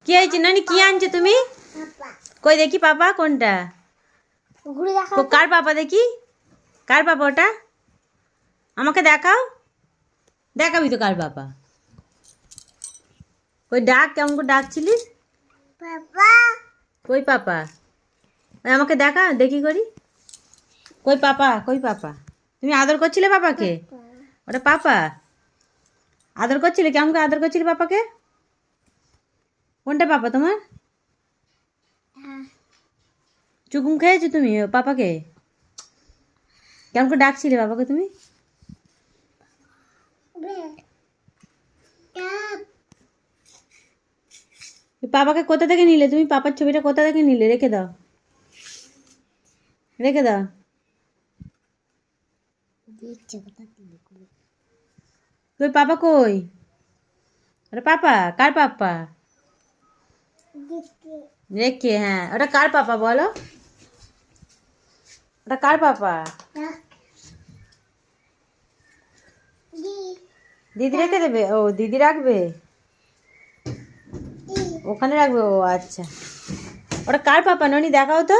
কি হয়েছে নানি? কি আনছো তুমি? কই দেখি পাপা কোনটা? কার পাপা দেখি? কার পাপা ওটা? আমাকে দেখাও। দেখাবি তো কার পাপা? ওই ডাক, কেমন করে ডাকছিলিস? কই পাপা? ওই আমাকে দেখা, দেখি করি। কই পাপা? কই পাপা? তুমি আদর করছিলে পাপাকে? ওটা পাপা? আদর করছিলে? কেমন করে আদর করছিলে পাপাকে? কোনটা পাপা তোমার? চুকুম খেয়েছো তুমি পাপাকে? কেমন করে ডাকছিলে বাবাকে তুমি? পাপাকে কোথা থেকে নিলে তুমি? পাপার ছবিটা কোথা থেকে নিলে? রেখে দাও, রেখে দাও। কই পাপা কই? ওটা পাপা? কার পাপা? রেখে, হ্যাঁ ওটা কার পাপা বলো? ওটা কার পাপা? দিদি রেখে দেবে? ও দিদি রাখবে, ওখানে রাখবে। ও আচ্ছা, ওটা কার পাপা ননি? দেখাও তো।